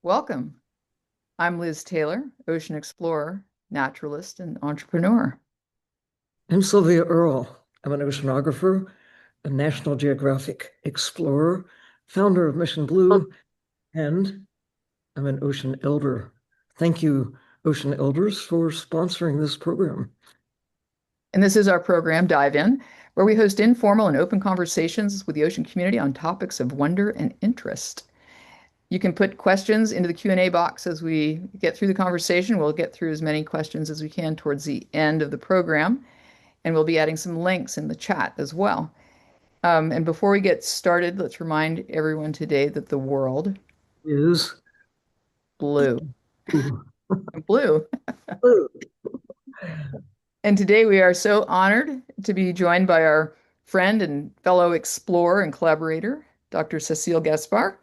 Welcome. I'm Liz Taylor, ocean explorer, naturalist, and entrepreneur. I'm Sylvia Earle. I'm an oceanographer, a National Geographic explorer, founder of Mission Blue, and I'm an ocean elder. Thank you, ocean elders, for sponsoring this program. And this is our program, Dive In, where we host informal and open conversations with the ocean community on topics of wonder and interest. You can put questions into the Q&A box as we get through the conversation. We'll get through as many questions as we can towards the end of the program, and we'll be adding some links in the chat as well. And before we get started, let's remind everyone today that the world Is blue. ooh, Blue. ooh. And today we are so honored to be joined by our friend and fellow explorer and collaborator, Dr. Cécile Gaspar.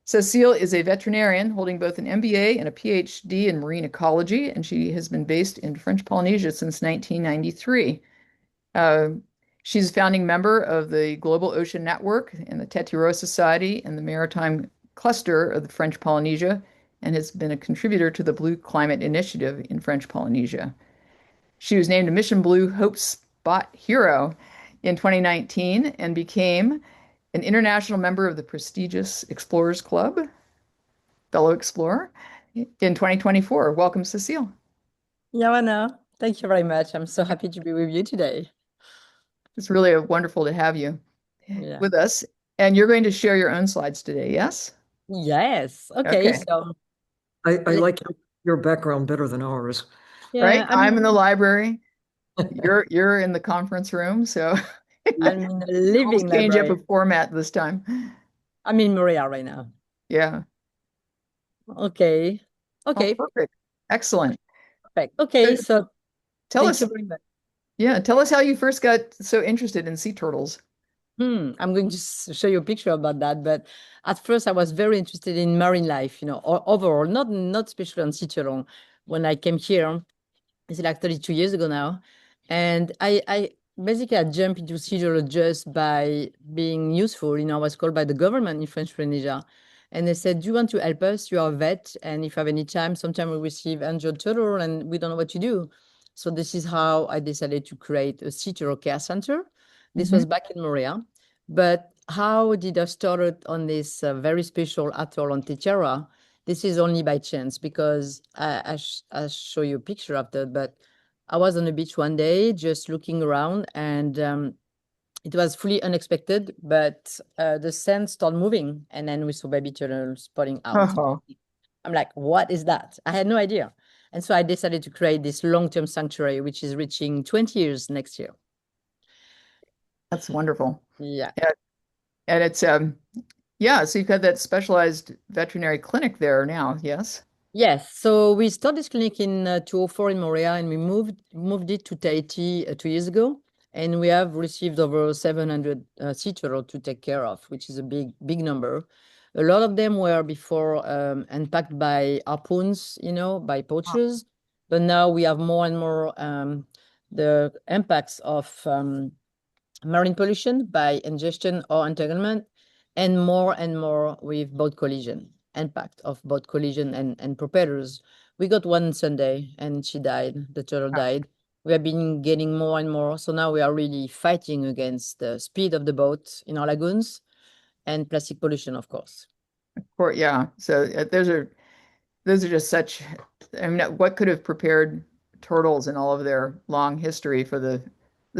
Cécile is a veterinarian holding both an MBA and a PhD in marine ecology, and she has been based in French Polynesia since 1993. Uh, she's a founding member of the Global Ocean Network and the Tetiaroa Society and the Maritime cluster of the French Polynesia, and has been a contributor to the Blue Climate Initiative in French Polynesia. She was named a Mission Blue Hope Spot Hero in 2019 and became an international member of the prestigious Explorers Club, fellow explorer, in 2024. Welcome, Cécile. Joanna, thank you very much. I'm so happy to be with you today. It's really wonderful to have you with us. And you're going to share your own slides today, yes? Yes. Okay. So I like your background better than ours. Right? I'm in the library. You're in the conference room, so I'm in the living change up library. a format this time. I'm in Montreal right now. Yeah. Okay. Okay. Oh, perfect. Excellent. Perfect. Okay. So tell us, thank you very much. yeah, tell us how you first got so interested in sea turtles. I'm going to show you a picture about that. But at first, I was very interested in marine life, overall, not especially on sea turtle. When I came here, it's like 32 years ago now. And I basically I jumped into sea turtle just by being useful. I was called by the government in French Polynesia. And they said, do you want to help us? You are a vet. And if you have any time, sometime we receive NGO turtle and we don't know what to do. So this is how I decided to create a sea turtle care center. This was back in Montreal. But how did I start on this very special atoll on Tetiaroa? This is only by chance because I'll show you a picture of that. But I was on the beach one day just looking around and it was fully unexpected, but the sand started moving and then we saw baby turtles spotting out. Oh. I'm like, what is that? I had no idea. And so I decided to create this long-term sanctuary, which is reaching 20 years next year. That's wonderful. Yeah. And it's yeah, so you've got that specialized veterinary clinic there now, yes? Yes. So we started this clinic in 2004 in Montreal and we moved it to Tahiti 2 years ago. And we have received over 700 sea turtles to take care of, which is a big number. A lot of them were before unpacked by harpoons, by poachers. But now we have more and more the impacts of marine pollution by ingestion or entanglement, and more with boat collision, impact of boat collision and propellers. We got one Sunday and she died, the turtle died. We have been getting more and more. So now we are really fighting against the speed of the boat in our lagoons and plastic pollution, of course. Yeah. So those are just such, I mean, what could have prepared turtles in all of their long history for the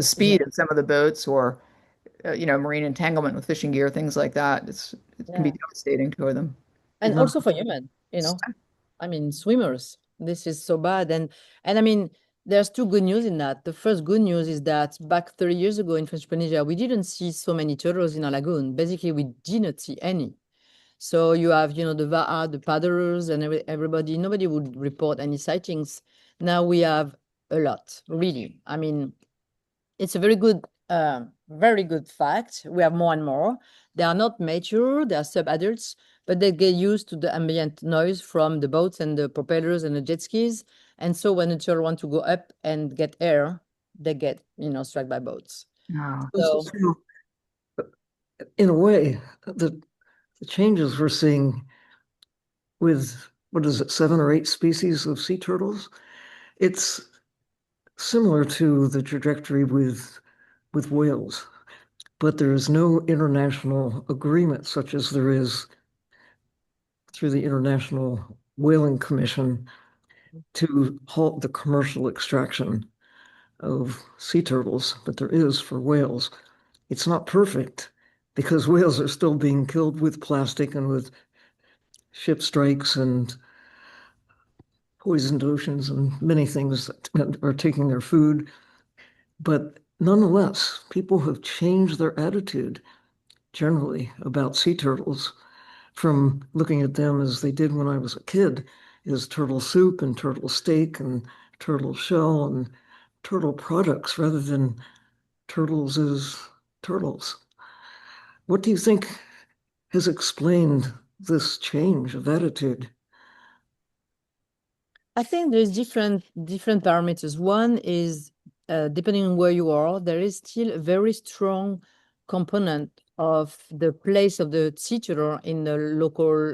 speed of some of the boats or marine entanglement with fishing gear, things like that. It can be devastating to them. And also for human, I mean, swimmers, this is so bad. And I mean, there's two good news in that. The first good news is that back 30 years ago in French Polynesia, we didn't see so many turtles in our lagoon. Basically, we did not see any. So you have, the VAA, the paddlers, and everybody, nobody would report any sightings. Now we have a lot, really. I mean, it's a very good fact. We have more and more. They are not mature, they are sub-adults, but they get used to the ambient noise from the boats and the propellers and the jet skis. And so when the turtle want to go up and get air, they get, struck by boats. Oh. So, in a way, the changes we're seeing with, what is it, 7 or 8 species of sea turtles. It's similar to the trajectory with whales, but there is no international agreement such as there is through the International Whaling Commission to halt the commercial extraction of sea turtles, but there is for whales. It's not perfect because whales are still being killed with plastic and with ship strikes and poisoned oceans and many things that are taking their food. But nonetheless, people have changed their attitude generally about sea turtles from looking at them as they did when I was a kid, as turtle soup and turtle steak and turtle shell and turtle products rather than turtles as turtles. What do you think has explained this change of attitude? I think there's different parameters. One is depending on where you are, there is still a very strong component of the place of the sea turtle in the local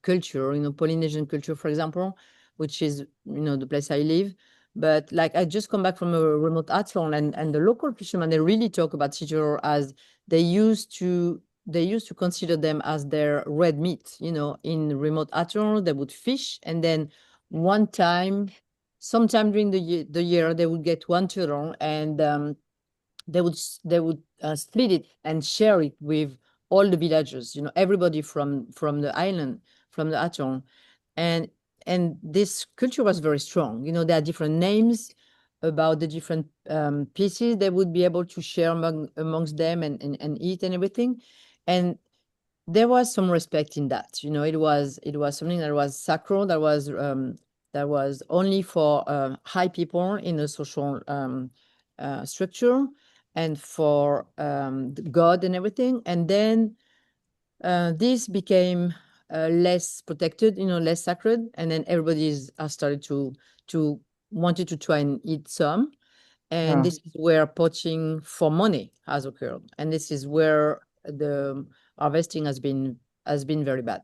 culture, Polynesian culture, for example, which is, the place I live. But like I just come back from a remote atoll and the local fishermen, they really talk about sea turtle as they used to consider them as their red meat, in remote atoll, they would fish and then one time, sometime during the year, they would get one turtle and they would split it and share it with all the villagers. Everybody from the island, from the atoll, and this culture was very strong. There are different names about the different pieces they would be able to share amongst them and eat and everything, and there was some respect in that. It was something that was sacred, that was only for high people in a social structure and for God and everything. And then this became less protected, less sacred, and then everybody's started to wanted to try and eat some. And this is where poaching for money has occurred. And this is where the harvesting has been very bad.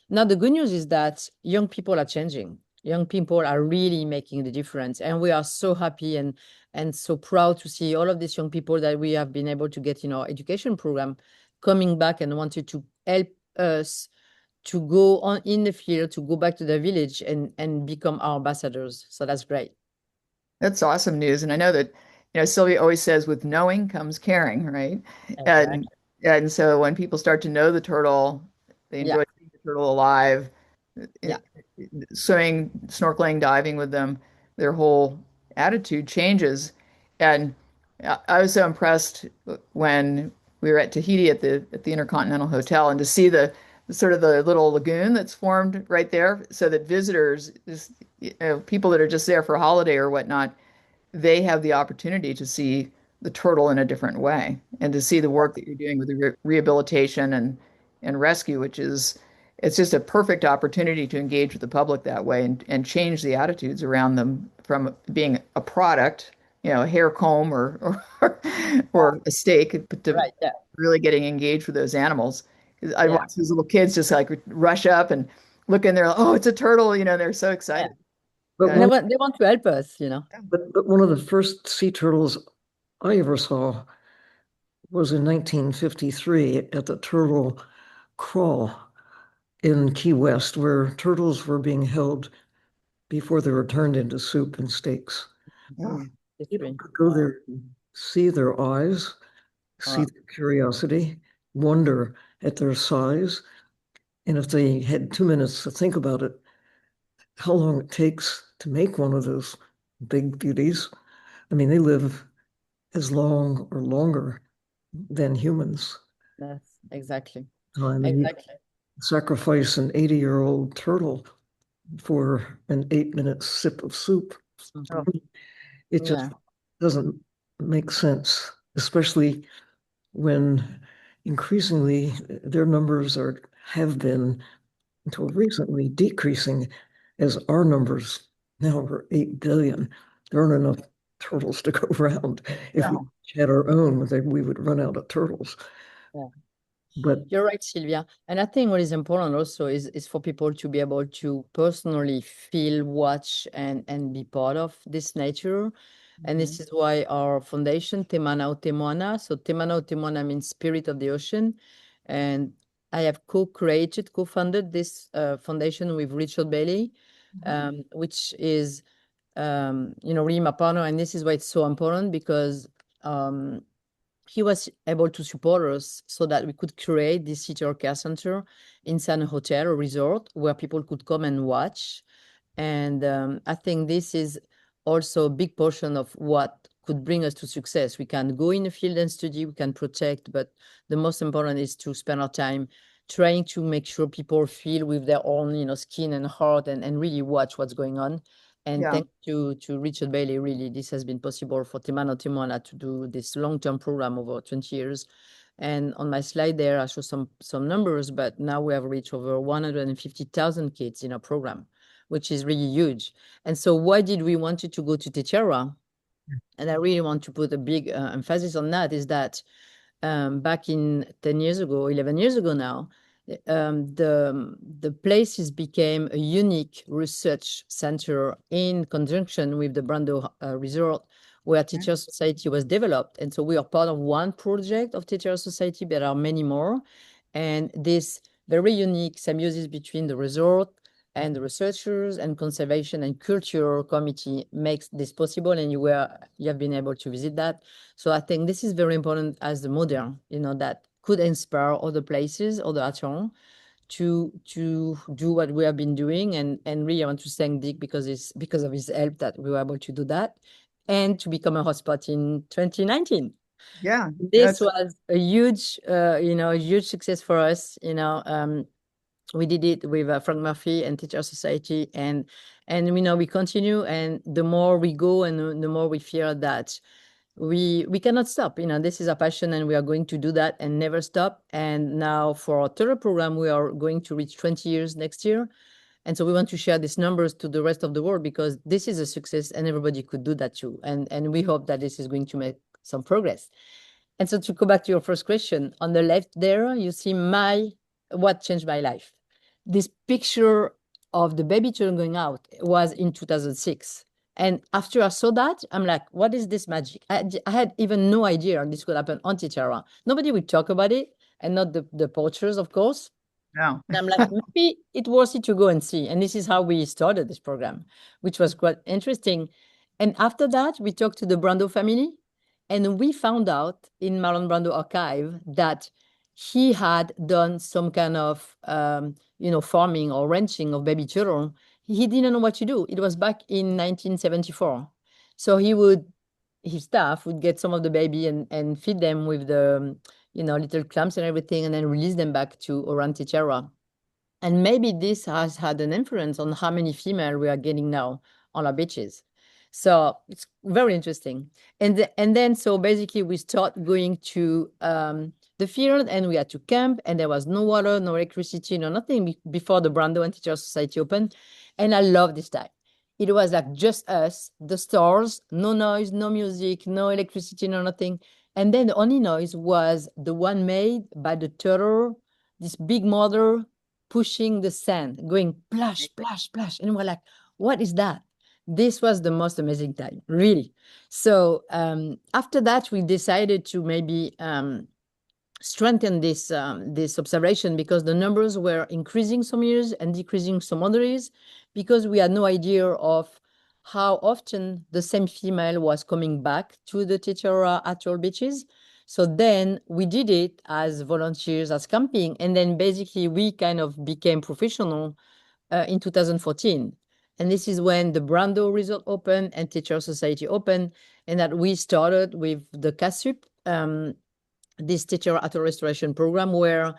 Now, the good news is that young people are changing. Young people are really making the difference. And we are so happy and so proud to see all of these young people that we have been able to get in our education program coming back and wanted to help us to go on in the field, to go back to their village and become our ambassadors. So that's great. That's awesome news. And I know that, Sylvia always says with knowing comes caring, right? And Exactly. and so when people start to know the turtle, they Yeah. enjoy seeing the turtle alive, Yeah. swimming, snorkeling, diving with them, their whole attitude changes. And I was so impressed when we were at Tahiti at the Intercontinental Hotel, and to see the sort of the little lagoon that's formed right there, so that visitors, just, people that are just there for a holiday or whatnot, they have the opportunity to see the turtle in a different way and to see the work that you're doing with the rehabilitation and rescue, which is it's just a perfect opportunity to engage with the public that way and change the attitudes around them from being a product, a hair comb or a steak, but to Right. Yeah. really getting engaged with those animals. I Yeah. watch these little kids just like rush up and look in there, oh, it's a turtle, they're so Yeah. excited. But And they And want to help us. but one of the first sea turtles I ever saw was in 1953 at the Turtle Crawl in Key West, where turtles were being held before they were turned into soup and steaks. Mm. People History. could go there and see their eyes, see Wow. their curiosity, wonder at their size, and if they had 2 minutes to think about it, how long it takes to make one of those big beauties. I mean, they live as long or longer than humans. Yes, exactly. I mean, you Exactly. sacrifice an 80-year-old turtle for an 8-minute sip of soup. Mhm. It just Yeah. doesn't make sense, especially when increasingly their numbers have been until recently decreasing as our numbers now are 8 billion. There aren't enough turtles to go around. If we Yeah. had our own, we would run out of turtles. Yeah. But You're right, Sylvia. And I think what is important also is for people to be able to personally feel, watch, and be part of this nature. And this is why our foundation, Te Manao Te Moana. So Te Manao Te Moana means spirit of the ocean. And I have co-founded this foundation with Richard Bailey, which is, really my partner. And this is why it's so important because he was able to support us so that we could create this city care center inside a hotel or resort where people could come and watch. And I think this is also a big portion of what could bring us to success. We can go in the field and study, we can protect, but the most important is to spend our time trying to make sure people feel with their own, skin and heart and really watch what's going on. And Yeah. thank you to Richard Bailey, really, this has been possible for Te Mana Te Moana to do this long-term program over 20 years. And on my slide there, I show some numbers, but now we have reached over 150,000 kids in our program, which is really huge. And so why did we want to go to Tetiaroa? And I really want to put a big emphasis on that, is that back in 10 years ago, 11 years ago now, the places became a unique research center in conjunction with the Brando Resort, where Tetiaroa Society was developed. And so we are part of one project of Tetiaroa Society, but there are many more. And this very unique symbiosis between the resort and the researchers and conservation and culture committee makes this possible. And you have been able to visit that. So I think this is very important as the model, that could inspire other places, other atolls to do what we have been doing. And really I want to thank Dick because it's because of his help that we were able to do that and to become a hotspot in 2019. Yeah. This was a huge, a huge success for us. We did it with Frank Murphy and Tetiaroa Society, and we continue. And the more we go, and the more we feel that we cannot stop. This is a passion, and we are going to do that and never stop. And now for our third program, we are going to reach 20 years next year. And so we want to share these numbers to the rest of the world because this is a success and everybody could do that too. And we hope that this is going to make some progress. And so to go back to your first question, on the left there, you see what changed my life. This picture of the baby children going out was in 2006. And after I saw that, I'm like, what is this magic? I had even no idea this could happen on Tetiaroa. Nobody would talk about it, and not the poachers, of course. No. And I'm like, maybe it's worth it to go and see. And this is how we started this program, which was quite interesting. And after that, we talked to the Brando family, and we found out in Marlon Brando archive that he had done some kind of, farming or ranching of baby children. He didn't know what to do. It was back in 1974. So his staff would get some of the baby and feed them with the, little clams and everything, and then release them back to around Tetiaroa. And maybe this has had an influence on how many female we are getting now on our beaches. So it's very interesting. And then, so basically we start going to the field, and we had to camp, and there was no water, no electricity, no nothing before the Brando and Tetiaroa Society opened. And I love this time. It was like just us, the stars, no noise, no music, no electricity, no nothing. And then the only noise was the one made by the turtle, this big mother pushing the sand, going splash, splash, splash. And we're like, what is that? This was the most amazing time, really. So after that, we decided to maybe strengthen this observation, because the numbers were increasing some years and decreasing some other years, because we had no idea of how often the same female was coming back to the Tetiaroa atoll beaches. So then we did it as volunteers, as camping, and then basically we kind of became professional in 2014. And this is when the Brando Resort opened and Tetiaroa Society opened, and that we started with the CASUP, this Tetiaroa Atoll Restoration Program, where,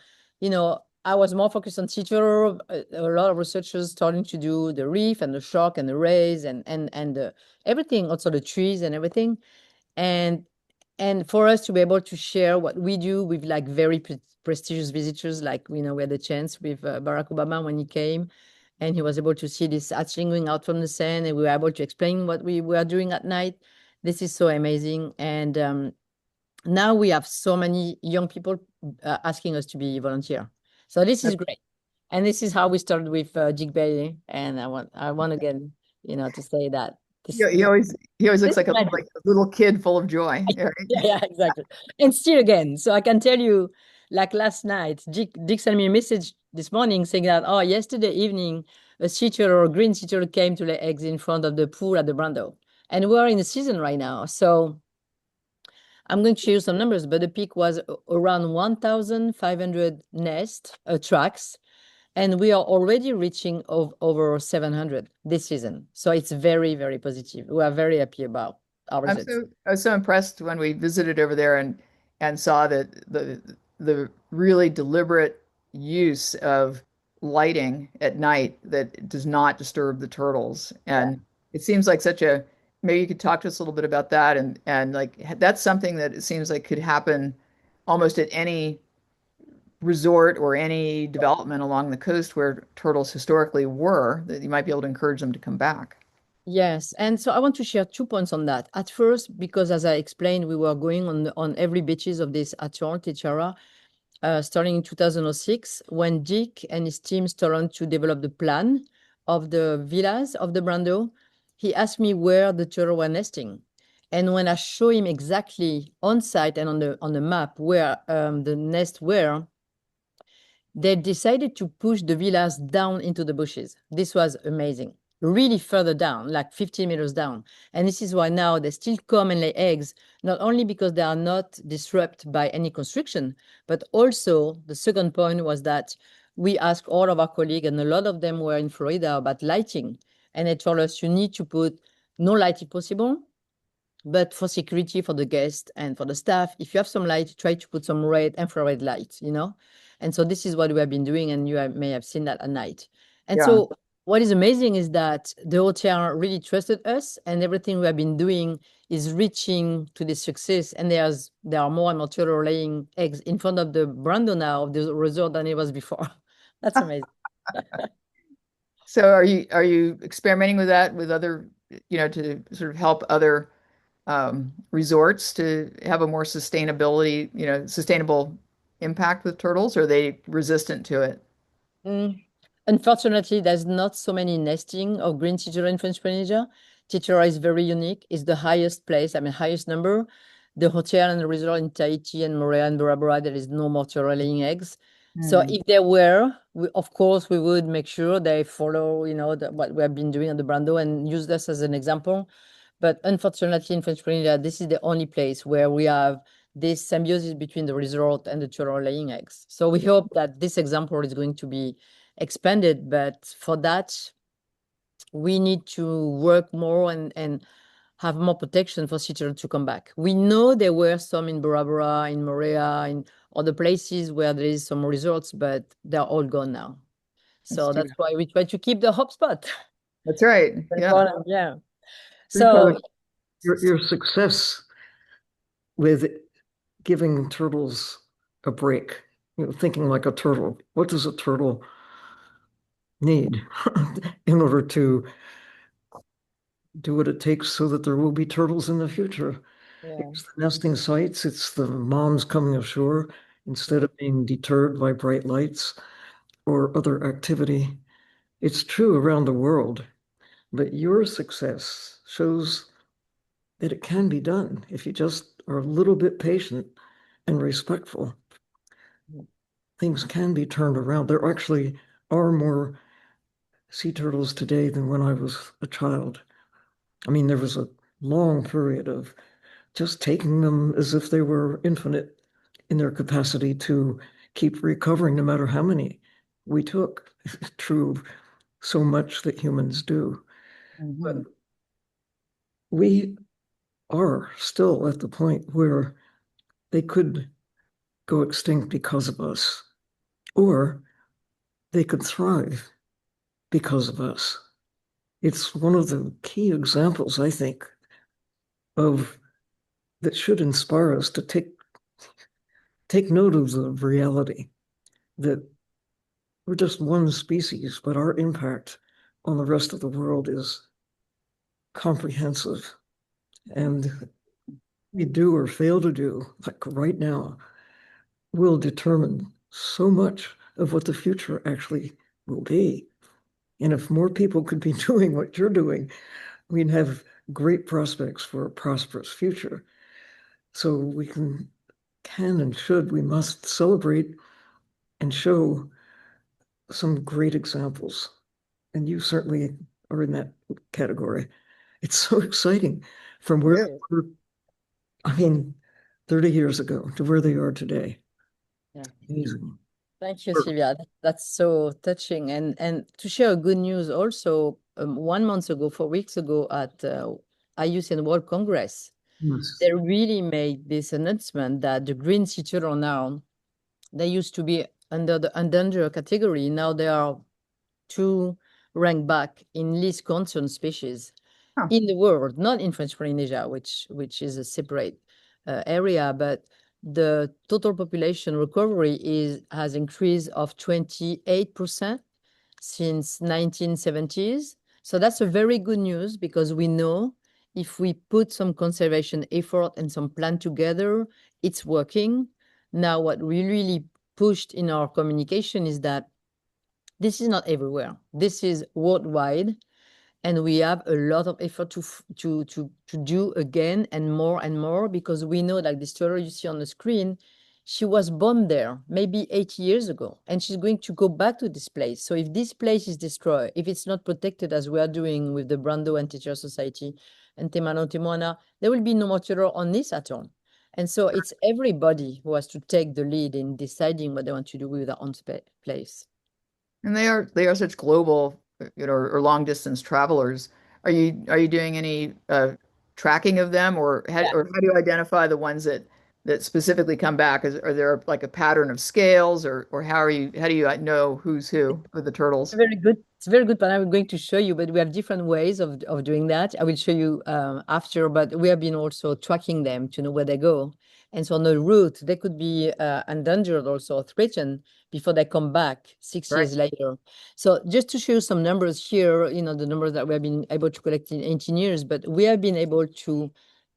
I was more focused on Tetiaroa. A lot of researchers starting to do the reef and the shark and the rays and everything, also the trees and everything. And for us to be able to share what we do with like very prestigious visitors, like, we had the chance with Barack Obama when he came, and he was able to see this hatchling going out from the sand, and we were able to explain what we were doing at night. This is so amazing. And now we have so many young people asking us to be volunteer. So this is great. And this is how we started with Jig Bailey. And I want again, to say that He always looks this like is a magic. little kid full of joy. Yeah, yeah, exactly. And still again. So I can tell you, like last night, Dick sent me a message this morning saying that, oh, yesterday evening, a sea turtle or a green sea turtle came to lay eggs in front of the pool at the Brando. And we're in the season right now. So I'm going to show you some numbers, but the peak was around 1,500 nest tracks. And we are already reaching over 700 this season. So it's very, very positive. We are very happy about our results. I was so impressed when we visited over there and saw that the really deliberate use of lighting at night that does not disturb the turtles. Yeah. And it seems like maybe you could talk to us a little bit about that and like that's something that it seems like could happen almost at any resort or any development along the coast where turtles historically were, that you might be able to encourage them to come back. Yes, and so I want to share 2 points on that. At first, because as I explained, we were going on every beaches of this atoll, Tetiaroa, starting in 2006, when Dick and his team started to develop the plan of the villas of the Brando. He asked me where the turtle were nesting, and when I show him exactly on site and on the map where the nest were, they decided to push the villas down into the bushes. This was amazing. Really further down, like 50 meters down. And this is why now they still come and lay eggs, not only because they are not disrupted by any construction, but also the second point was that we asked all of our colleagues, and a lot of them were in Florida, about lighting. And they told us you need to put no light if possible, but for security for the guests and for the staff, if you have some light, try to put some red infrared light, And so this is what we have been doing, and you may have seen that at night. And Yeah. so what is amazing is that the hotel really trusted us, and everything we have been doing is reaching to this success. And there are more and more turtle laying eggs in front of the Brando now of the resort than it was before. That's amazing. So are you experimenting with that with other, to sort of help other resorts to have a more sustainable impact with turtles, or are they resistant to it? Mm. Unfortunately, there's not so many nesting of green titular in French Polynesia. Titiara is very unique. It's the highest place, highest number. The hotel and the resort in Tahiti and Moorea and Bora Bora, there is no more turtle laying eggs. So if there were, of course, we would make sure they follow, what we have been doing at the Brando and use this as an example. But unfortunately, in French Polynesia, this is the only place where we have this symbiosis between the resort and the turtle laying eggs. So we hope that this example is going to be expanded, but for that, we need to work more and have more protection for sea turtles to come back. We know there were some in Bora Bora, in Moorea, in other places where there is some resorts, but they're all gone now. So that's why we try to keep the hot spot. That's right. Yeah. Yeah. So So your success with giving turtles a break, thinking like a turtle. What does a turtle need in order to do what it takes so that there will be turtles in the future? yeah. It's the nesting sites, it's the moms coming ashore instead of being deterred by bright lights or other activity. It's true around the world, but your success shows that it can be done if you just are a little bit patient and respectful. Things can be turned around. There actually are more sea turtles today than when I was a child. I mean, there was a long period of just taking them as if they were infinite in their capacity to keep recovering no matter how many we took. True, so much that humans do. But we are still at the point where they could go extinct because of us, or they could thrive because of us. It's one of the key examples, I think, of that should inspire us to take note of the reality that we're just one species, but our impact on the rest of the world is comprehensive. And we do or fail to do, like right now, will determine so much of what the future actually will be. And if more people could be doing what you're doing, we'd have great prospects for a prosperous future. So we can and should, we must celebrate and show some great examples. And you certainly are in that category. It's so exciting from where Yes. they were, I mean, 30 years ago to where they are today. Yeah. Amazing. Thank you, Sylvia. That's so touching. And to share good news also, 1 month ago, 4 weeks ago at IUCN World Congress, Yes. they really made this announcement that the green sea turtle now, they used to be under the endangered category. Now they are two ranked back in least concerned species Huh. in the world, not in French Polynesia, which is a separate area, but the total population recovery has increased of 28% since 1970s. So that's a very good news because we know if we put some conservation effort and some plan together, it's working. Now, what we really pushed in our communication is that this is not everywhere. This is worldwide, and we have a lot of effort to do again and more because we know, like this turtle you see on the screen, she was born there maybe 80 years ago, and she's going to go back to this place. So if this place is destroyed, if it's not protected as we are doing with the Brando and Tetiaroa Society and Te Mano Te Moana, there will be no more turtle on this atoll. And so it's everybody who has to take the lead in deciding what they want to do with their own place. And they are such global, or long distance travelers. Are you doing any tracking of them, or how do you identify the ones that specifically come back? Are there like a pattern of scales, or how do you know who's who with the turtles? Very good. It's very good, but I'm going to show you, but we have different ways of doing that. I will show you after, but we have been also tracking them to know where they go. And so on the route, they could be endangered also, threatened before they come back 6 years Right. later. So just to show you some numbers here, the numbers that we have been able to collect in 18 years, but we have been able to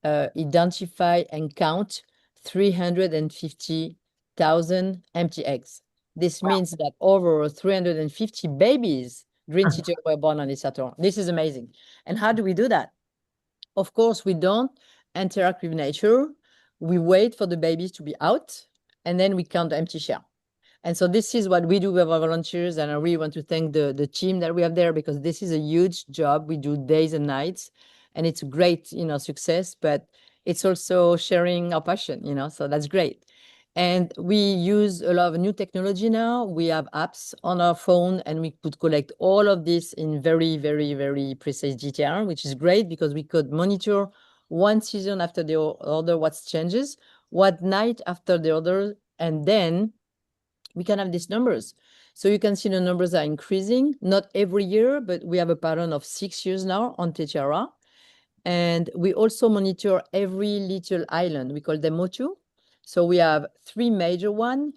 identify and count 350,000 empty eggs. This means that over 350 babies, green sea turtle, were born on this atoll. This is amazing. And how do we do that? Of course, we don't interact with nature. We wait for the babies to be out, and then we count the empty shell. And so this is what we do with our volunteers, and I really want to thank the team that we have there because this is a huge job. We do days and nights, and it's a great, success, but it's also sharing our passion, so that's great. And we use a lot of new technology now. We have apps on our phone, and we could collect all of this in very, very, very precise detail, which is great because we could monitor one season after the other, what changes, what night after the other, and then we can have these numbers. So you can see the numbers are increasing, not every year, but we have a pattern of 6 years now on Tetiaroa. And we also monitor every little island. We call them motu. So we have three major ones.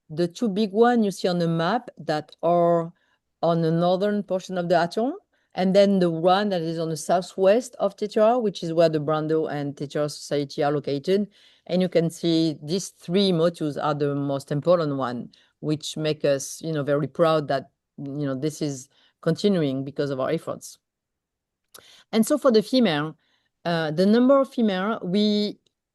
The two big ones you see on the map that are on the northern portion of the atoll. And then the one that is on the southwest of Tetiaroa, which is where the Brando and Tetiaroa Society are located. And you can see these three motus are the most important one, which make us, very proud that, this is continuing because of our efforts. And so for the female, the number of female,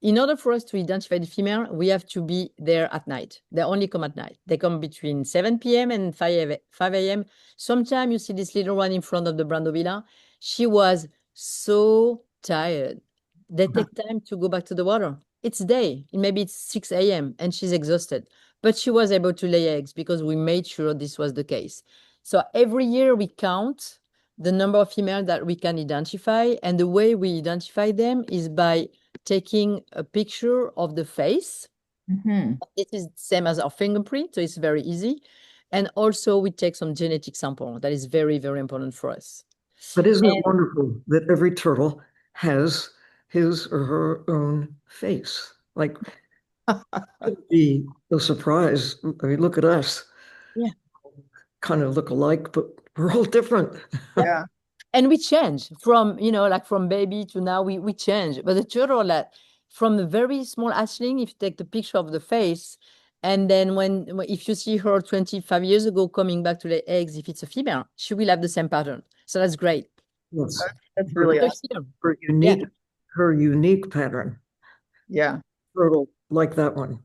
in order for us to identify the female, we have to be there at night. They only come at night. They come between 7 p.m. and 5 a.m. Sometimes you see this little one in front of the Brando Villa. She was so tired. They take time to go back to the water. It's day, maybe it's 6 a.m. and she's exhausted. But she was able to lay eggs because we made sure this was the case. So every year we count the number of females that we can identify. And the way we identify them is by taking a picture of the face. Mm-hmm. This is the same as our fingerprint, so it's very easy. And also we take some genetic sample. That is very, very important for us. But isn't it wonderful that every turtle has his or her own face? Like, it'd be a surprise. I mean, look at us. Yeah. Kind of look alike, but we're all different. Yeah. And we change from, like from baby to now, we change. But the turtle, from a very small hatchling, if you take the picture of the face, And then if you see her 25 years ago coming back to lay eggs, if it's a female, she will have the same pattern. So that's great. Yes. That's really So awesome. here, Her unique pattern. Yeah. Turtle like that one.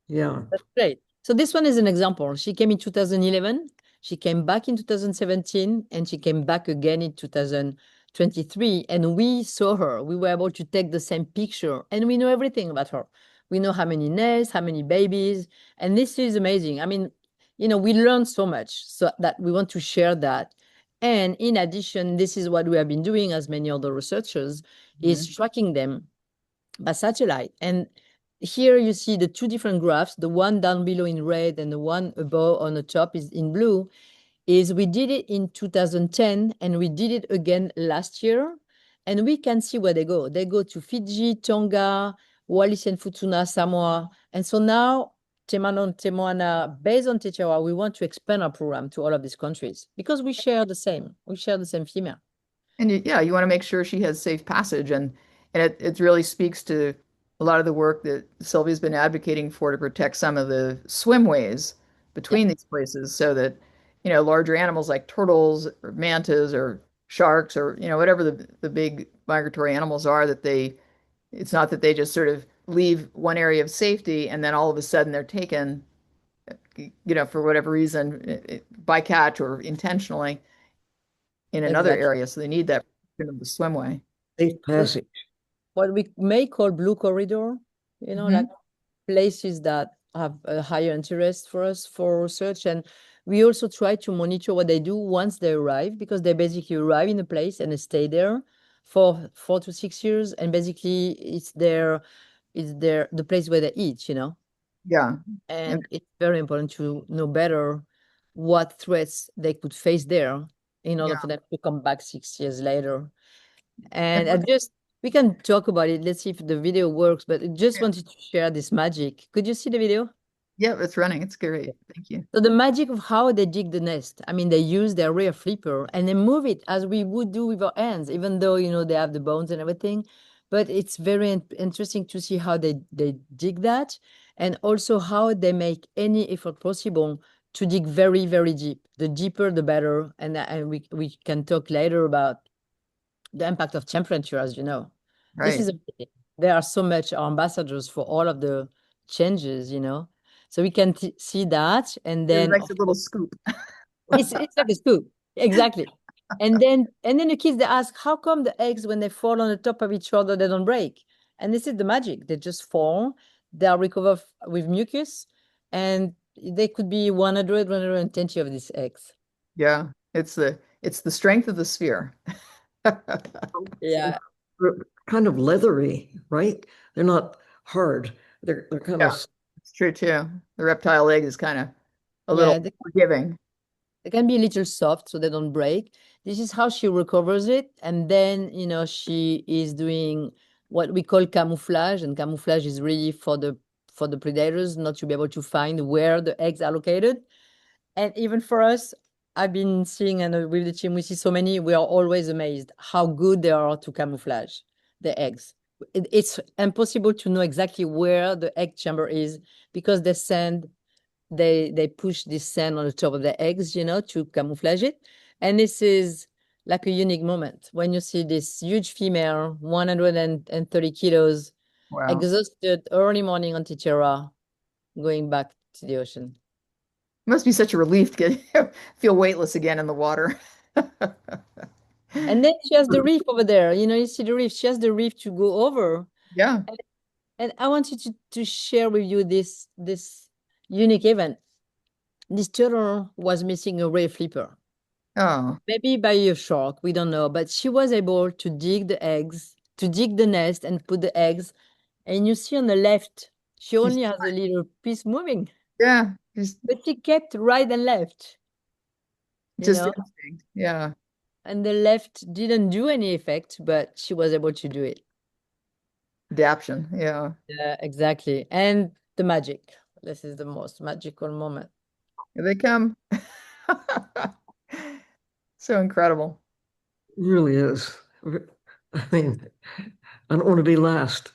Yeah. that's great. So this one is an example. She came in 2011, she came back in 2017, and she came back again in 2023. And we saw her. We were able to take the same picture, and we know everything about her. We know how many nests, how many babies, and this is amazing. I mean, we learned so much, so that we want to share that. And in addition, this is what we have been doing, as many other researchers, is tracking them by satellite. And here you see the two different graphs, the one down below in red and the one above on the top is in blue, is we did it in 2010 and we did it again last year. And we can see where they go. They go to Fiji, Tonga, Wallis and Futuna, Samoa. And so now, Te Mano, Te Moana, based on Tetiaroa, we want to expand our program to all of these countries because we share the same. We share the same female. And you want to make sure she has safe passage, and it really speaks to a lot of the work that Sylvia's been advocating for to protect some of the swimways Yeah, between these places so that, larger animals like turtles or mantas or sharks or, whatever the big migratory animals are it's not that they just sort of leave one area of safety and then all of a sudden they're taken, for whatever reason, by catch or intentionally in another exactly. area. So they need that protection of the swimway. Safe passage. What we may call blue corridor, like places that have a higher interest for us for research. And we also try to monitor what they do once they arrive, because they basically arrive in a place and they stay there for 4 to 6 years. And basically the place where they eat, Yeah. and it's very important to know better what threats they could face there in order Yeah. for them to come back 6 years later. And we can talk about it. Let's see if the video works, but I just wanted to share this magic. Could you see the video? Yeah, it's running. It's great. Thank you. So the magic of how they dig the nest. I mean, they use their rear flipper and they move it as we would do with our hands, even though, they have the bones and everything. But it's very interesting to see how they dig that, and also how they make any effort possible to dig very, very deep. The deeper, the better. And we can talk later about the impact of temperature, as you know. This Right. is amazing. There are so much ambassadors for all of the changes, So we can see that, and It then makes a little scoop. it's like a scoop, exactly. And then the kids, they ask, how come the eggs, when they fall on the top of each other, they don't break? And this is the magic. They just fall. They are recovered with mucus, and they could be 100, 120 of these eggs. Yeah. It's the strength of the sphere. Yeah. They're kind of leathery, right? They're not hard. They're kind Yeah, of it's true too. The reptile egg is kind of a Yeah, little forgiving. they can be a little soft so they don't break. This is how she recovers it. And then, she is doing what we call camouflage. And camouflage is really for the predators not to be able to find where the eggs are located. And even for us, I've been seeing, and with the team, we see so many, we are always amazed how good they are to camouflage the eggs. It's impossible to know exactly where the egg chamber is, because they push this sand on the top of the eggs, to camouflage it. And this is like a unique moment when you see this huge female, 130 kilos, Wow. exhausted early morning on Tetiaroa, going back to the ocean. It must be such a relief to feel weightless again in the water. And then she has the reef over there. You see the reef. She has the reef to go over. Yeah. And I wanted to share with you this unique event. This turtle was missing a ray flipper. Oh, Maybe by a shark, we don't know, but she was able to dig the eggs, to dig the nest and put the eggs. And you see on the left, she she's only has a little piece moving, yeah, just but she kept right and left, you just know, instinct. Yeah. and the left didn't do any effect, but she was able to do it. Adaption. Yeah. Yeah, exactly. And the magic. This is the most magical moment. Here they come. So incredible. really is. I mean, I don't want to be last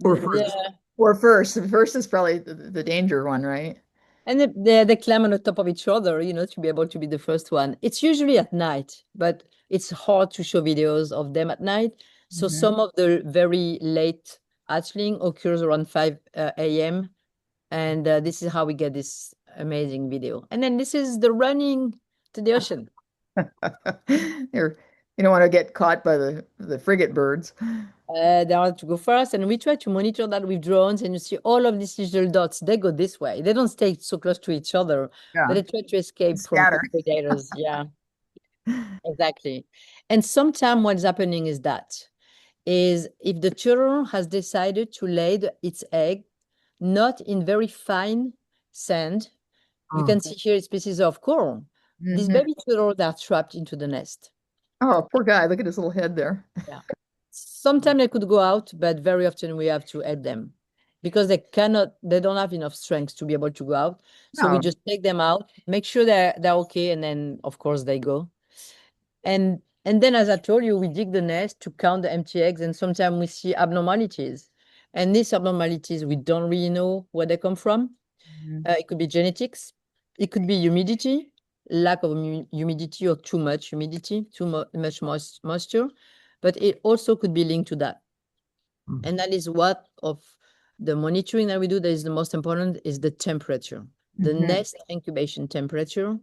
or Yeah, first. Or first. First is probably the danger one, right? And they climb on the top of each other, to be able to be the first one. It's usually at night, but it's hard to show videos of them at night. So Mhm. some of the very late hatchling occurs around 5 a.m. And this is how we get this amazing video. And then this is the running to the ocean. You're, you don't want to get caught by the frigate birds. They are to go first, and we try to monitor that with drones. And you see all of these little dots, they go this way. They don't stay so close to each other, but Yeah. they try to escape from Scatter. predators. Yeah, exactly. And sometimes what's happening is if the turtle has decided to lay its egg not in very fine sand, you Oh, can see here species of coral. These Hmm. baby turtles are trapped into the nest. Oh, poor guy. Look at his little head there. Yeah. Sometimes they could go out, but very often we have to help them because they don't have enough strength to be able to go out. So we No. just take them out, make sure they're okay, and then of course they go. And then as I told you, we dig the nest to count the empty eggs, and sometimes we see abnormalities. And these abnormalities, we don't really know where they come from. Mhm. It could be genetics, it could be humidity, lack of humidity or too much humidity, much moisture, but it also could be linked to that. mm, And that is what of the monitoring that we do that is the most important is the temperature, the Mhm. nest incubation temperature.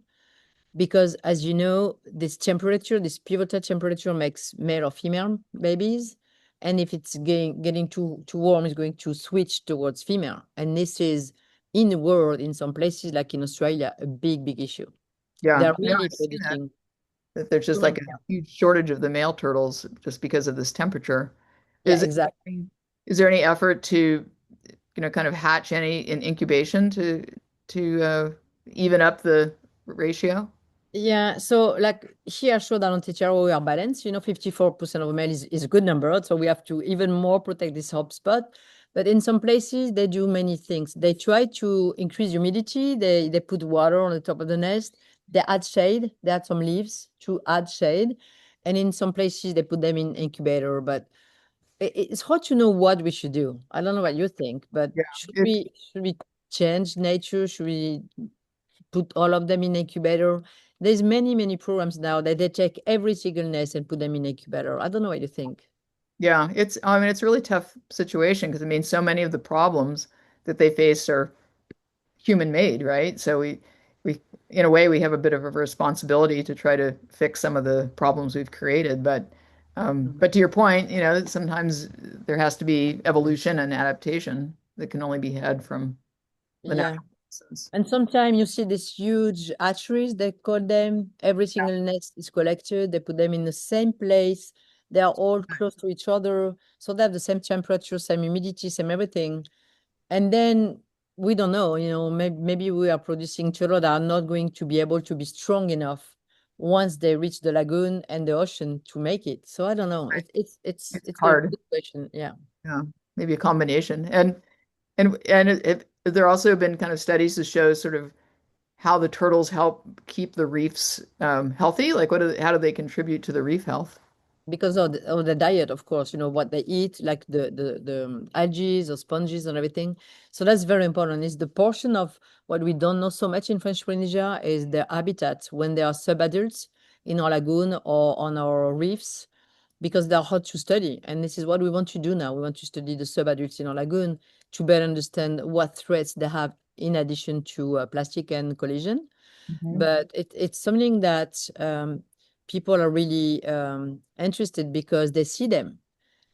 Because as you know, this temperature, this pivotal temperature makes male or female babies. And if it's getting too warm, it's going to switch towards female. And this is in the world, in some places like in Australia, a big, big issue. Yeah. They're No, really I've seen that. producing That there's too just many like a males. huge shortage of the male turtles just because of this temperature. Yeah, Is it, exactly. is there any effort to, kind of hatch any in incubation to even up the ratio? Yeah, so like here I show that on Tetiaroa we are balanced, 54% of male is a good number. So we have to even more protect this hotspot. But in some places they do many things. They try to increase humidity, they put water on the top of the nest, they add shade, they add some leaves to add shade. And in some places they put them in incubator, but it's hard to know what we should do. I don't know what you think, but Yeah. should we change nature? Should we put all of them in incubator? There's many programs now that they take every single nest and put them in incubator. I don't know what you think. Yeah, I mean, it's a really tough situation because I mean, so many of the problems that they face are human made, right? So we, in a way, we have a bit of a responsibility to try to fix some of the problems we've created. But to your point, sometimes there has to be evolution and adaptation that can only be had from the Yeah. natural process. And sometimes you see these huge hatcheries, they call them. Every single nest is collected. They put them in the same place. They are all close to each other. So they have the same temperature, same humidity, same everything. And then we don't know, maybe we are producing turtle that are not going to be able to be strong enough once they reach the lagoon and the ocean to make it. So I don't know. It's It's a hard. good question. Yeah. Yeah, maybe a combination. There also been kind of studies to show sort of how the turtles help keep the reefs healthy. Like, how do they contribute to the reef health? Because of the diet, of course, what they eat, like the algae or sponges and everything. So that's very important. Is the portion of what we don't know so much in French Polynesia is their habitat when they are subadults in our lagoon or on our reefs, because they're hard to study. And this is what we want to do now. We want to study the subadults in our lagoon to better understand what threats they have in addition to plastic and collision. Mhm. But it's something that people are really interested because they see them.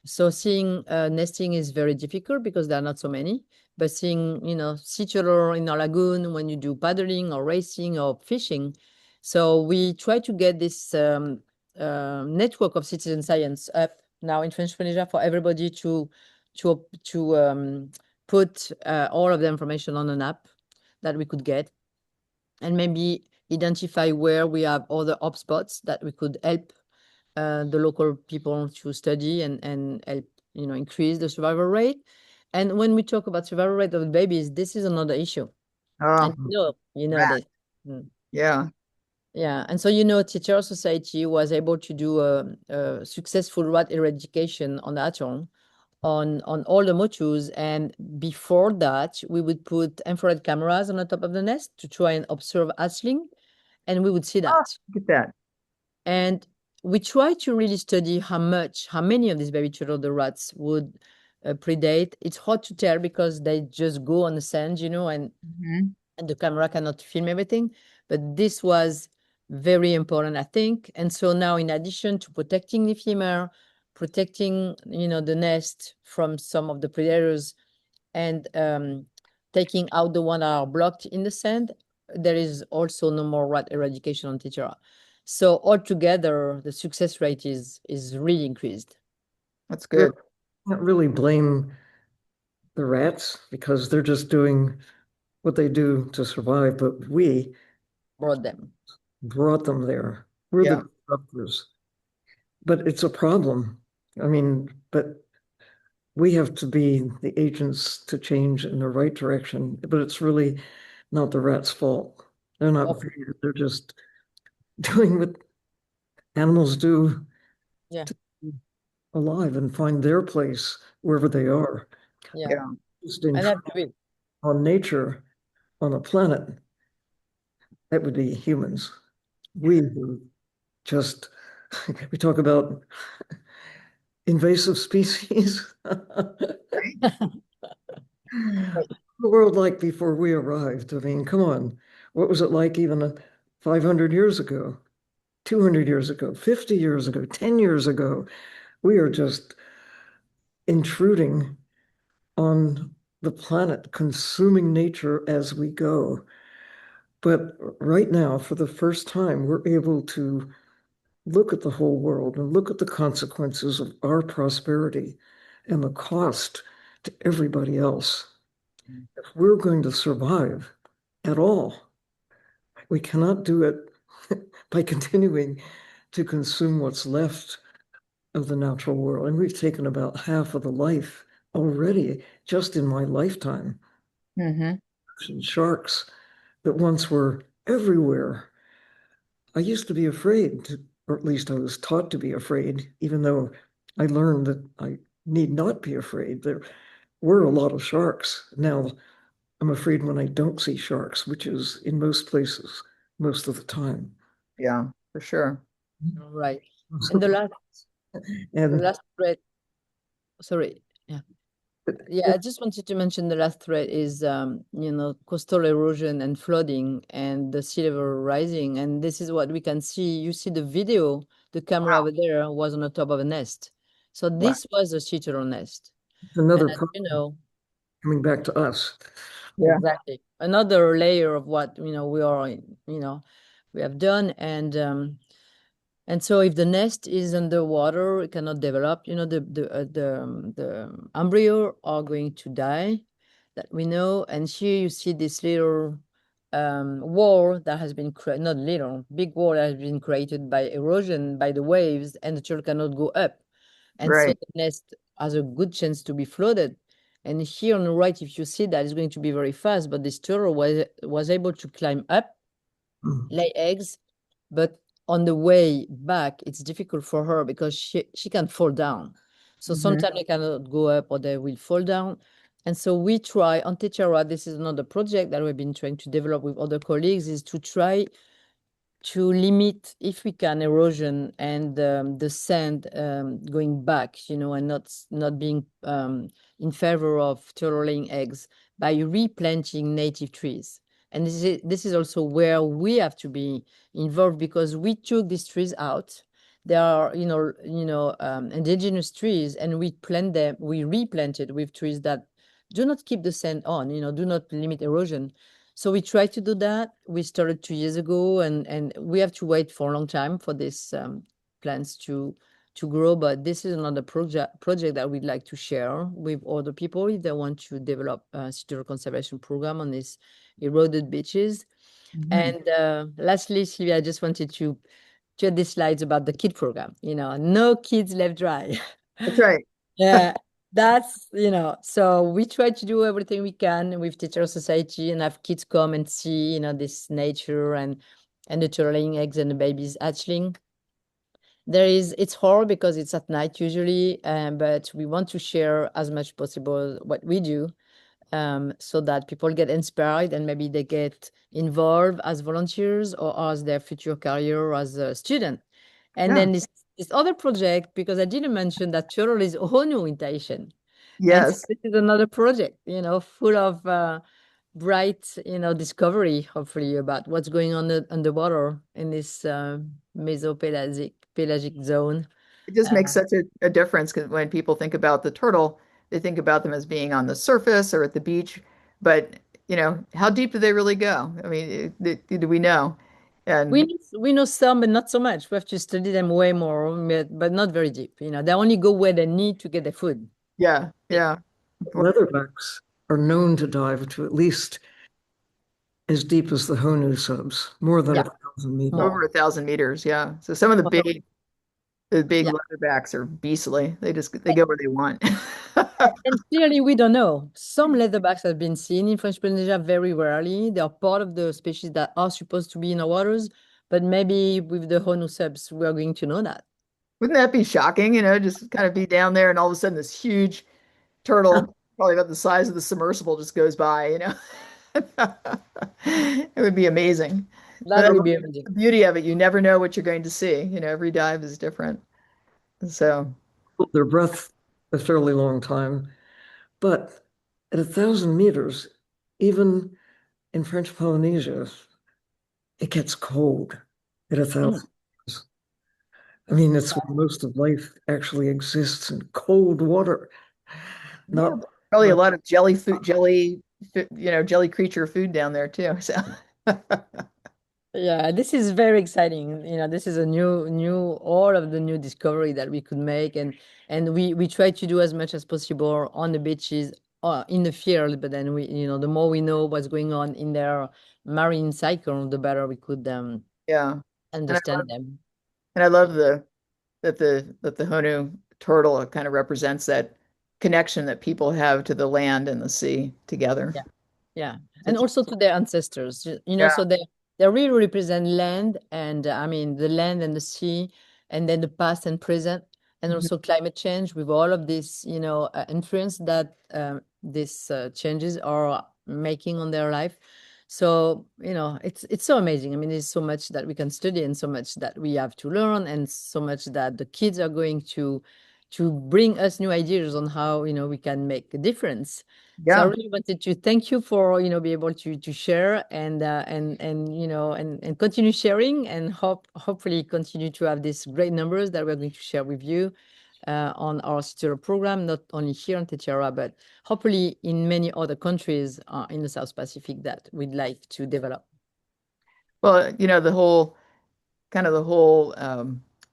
So seeing nesting is very difficult because there are not so many. But seeing, sea turtle in our lagoon when you do paddling or racing or fishing. So we try to get this network of citizen science up now in French Polynesia for everybody to put all of the information on an app that we could get, and maybe identify where we have other hotspots that we could help the local people to study and help, increase the survival rate. And when we talk about survival rate of babies, this is another issue. Oh, And you know rat. this. Mm. Yeah. Yeah, and so Tetiaroa Society was able to do a successful rat eradication on the atoll, on all the motus. And before that, we would put infrared cameras on the top of the nest to try and observe hatchling, and we would see Ah, that. look at that. And we try to really study how many of these baby turtle the rats would predate. It's hard to tell because they just go on the sand, Mhm. and the camera cannot film everything. But this was very important, I think. And so now, in addition to protecting the female, protecting, the nest from some of the predators, and taking out the one that are blocked in the sand, there is also no more rat eradication on Tetiaroa. So altogether, the success rate is really increased. That's Well, good. can't really blame the rats because they're just doing what they do to survive, but we Brought them. brought them there. We're Yeah. the disruptors. But it's a problem. I mean, but we have to be the agents to change in the right direction. But it's really not the rats' fault. They're not Oh, bad. They're just doing what animals do yeah, to be alive and find their place wherever they are. yeah. Yeah. Just And intrude that's great. on nature, on a planet, that would be humans. We were just, we talk about invasive species. Right. The world like before we arrived? I mean, come on. What was it like even 500 years ago, 200 years ago, 50 years ago, 10 years ago? We are just intruding on the planet, consuming nature as we go. But right now, for the first time, we're able to look at the whole world and look at the consequences of our prosperity and the cost to everybody else. If we're going to survive at all, we cannot do it by continuing to consume what's left of the natural world. And we've taken about half of the life already just in my lifetime. Mm-hmm. And sharks that once were everywhere. I used to be afraid, or at least I was taught to be afraid, even though I learned that I need not be afraid. There were a lot of sharks. Now I'm afraid when I don't see sharks, which is in most places, most of the time. Yeah, for sure. Right. And the And last threat, sorry. Yeah. Yeah, I just wanted to mention the last threat is, coastal erosion and flooding and the sea level rising. And this is what we can see. You see the video, the camera Wow. over there was on the top of a nest. So Wow. this was a sea turtle nest. And another as you problem know, coming back to us. Yeah. exactly, another layer of what, we have done. And so if the nest is underwater, it cannot develop. The embryo are going to die, that we know. And here you see this little wall that has been created, not little, big wall that has been created by erosion, by the waves, and the turtle cannot go up. And so Right. the nest has a good chance to be flooded. And here on the right, if you see that, it's going to be very fast, but this turtle was able to climb up, lay eggs, but on the way back, it's difficult for her because she can fall down. So Mm-hmm. sometimes they cannot go up or they will fall down. And so we try on Tetiaroa, this is another project that we've been trying to develop with other colleagues, is to try to limit, if we can, erosion and the sand going back, and not being in favor of turtle laying eggs by replanting native trees. And this is also where we have to be involved because we took these trees out. They are, indigenous trees, and we replanted with trees that do not keep the sand on, do not limit erosion. So we tried to do that. We started 2 years ago, and we have to wait for a long time for these plants to grow. But this is another project that we'd like to share with other people if they want to develop a sea turtle conservation program on these eroded beaches. Mm-hmm. And lastly, Sylvia, I just wanted to share these slides about the kid program. No kids left dry. That's right. Yeah, so we try to do everything we can with Tetiaroa Society and have kids come and see, this nature and the turtle laying eggs and the babies hatchling. It's hard because it's at night usually, but we want to share as much possible what we do, so that people get inspired and maybe they get involved as volunteers or as their future career as a student. And Yeah. then this other project, because I didn't mention that turtle is Honu in Tahitian. And so Yes. this is another project, full of bright, discovery, hopefully, about what's going on underwater in this pelagic zone. It just Uh, makes such a difference because when people think about the turtle, they think about them as being on the surface or at the beach. But, how deep do they really go? I mean, do we know? And we know some, but not so much. We have to study them way more, but not very deep. They only go where they need to get their food. yeah, yeah. Leatherbacks are known to dive to at least as deep as the Honu subs, more than Yeah, 1,000 meters. more. Over 1,000 meters. Yeah. So some of the big Yeah. leatherbacks are beastly. They go where they want. And clearly, we don't know. Some leatherbacks have been seen in French Polynesia very rarely. They are part of the species that are supposed to be in our waters, but maybe with the Honu subs, we are going to know that. Wouldn't that be shocking? Just kind of be down there and all of a sudden this huge turtle, probably about the size of the submersible, just goes by. It would be amazing. But That that's will be the amazing. beauty of it. You never know what you're going to see. Every dive is different. So, Hold their breath a fairly long time. But at 1,000 meters, even in French Polynesia, it gets cold at a Mm. thousand meters. I mean, it's where most of life actually exists in cold water, yeah, not probably a not lot of jelly creature food down there too. So, Yeah, this is very exciting. This is a all of the new discovery that we could make, and we try to do as much as possible on the beaches, in the field. But then the more we know what's going on in their marine cycle, the better we could yeah. And I love, understand them. and I love that the Honu turtle kind of represents that connection that people have to the land and the sea together. Yeah. Yeah, and It's, also to their ancestors, yeah. so they really represent land, and I mean the land and the sea, and then the past and present, and Mhm. also climate change with all of this, influence that these changes are making on their life. So, it's so amazing. I mean, there's so much that we can study and so much that we have to learn and so much that the kids are going to bring us new ideas on how, we can make a difference. So I Yeah. really wanted to thank you for, be able to share and continue sharing, and hopefully continue to have these great numbers that we're going to share with you on our tutorial program, not only here in Tetiaroa, but hopefully in many other countries in the South Pacific that we'd like to develop. Well, the whole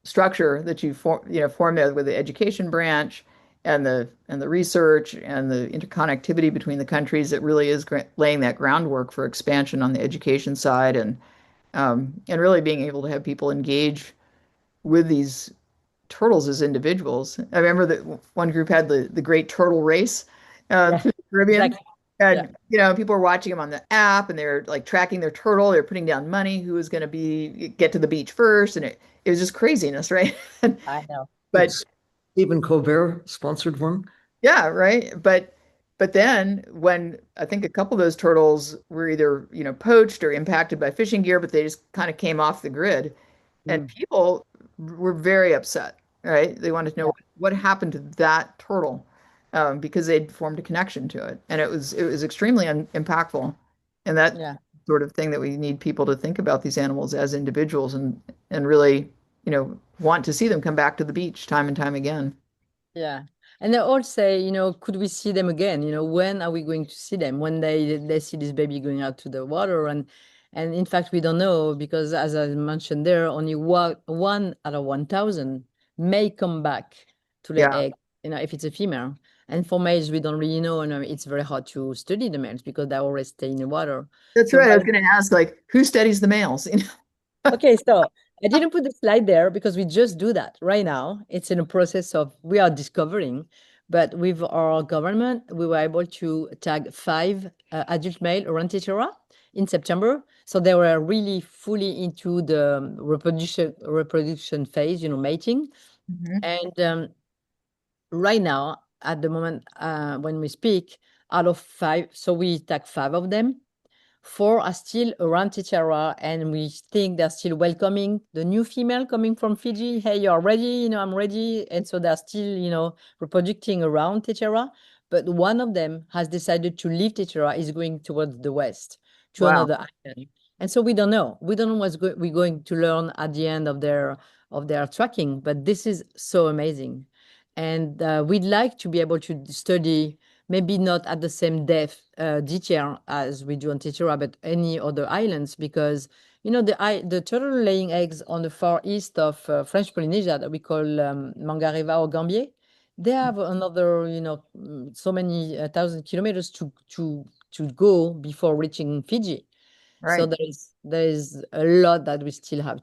structure that formed there with the education branch and the research and the interconnectivity between the countries, it really is laying that groundwork for expansion on the education side and really being able to have people engage with these turtles as individuals. I remember that one group had the Great Turtle Race Yeah, through the Caribbean. exactly. Yeah, And people were watching them on the app, and they're like tracking their turtle. They're putting down money, who was going to get to the beach first, and it was just craziness, right? I know. But Stephen Colbert sponsored one. yeah, right. But then when I think a couple of those turtles were either poached or impacted by fishing gear, but they just kind of came off the grid, and Mm. people were very upset, right? They wanted to know Yeah, what happened to that turtle because they'd formed a connection to it, and it was extremely impactful. And that yeah. sort of thing that we need people to think about these animals as individuals and really, want to see them come back to the beach time and time again. Yeah. And they all say, could we see them again? When are we going to see them? When they see this baby going out to the water. And in fact, we don't know because as I mentioned there, only one out of 1,000 may come back to lay Yeah, egg, if it's a female. And for males, we don't really know. And it's very hard to study the males because they always stay in the water. that's So right. I was right. going to ask, like, who studies the males? Okay, so I didn't put the slide there because we just do that right now. It's in a process of we are discovering, but with our government, we were able to tag 5 adult male around Tetiaroa in September. So they were really fully into the reproduction phase, mating. Mhm. And right now, at the moment when we speak, out of 5, so we take 5 of them. 4 are still around Tetiaroa, and we think they're still welcoming the new female coming from Fiji. Hey, you're ready? I'm ready. And so they're still, reproducing around Tetiaroa. But one of them has decided to leave Tetiaroa, is going towards the west to Wow. another island. And so we don't know. We don't know we're going to learn at the end of their tracking. But this is so amazing, and we'd like to be able to study, maybe not at the same depth, detail as we do on Tetiaroa, but any other islands, because the turtle laying eggs on the far east of French Polynesia that we call Mangareva or Gambier, they have another so many thousand kilometers to go before reaching Fiji. So Right. there is a lot that we still have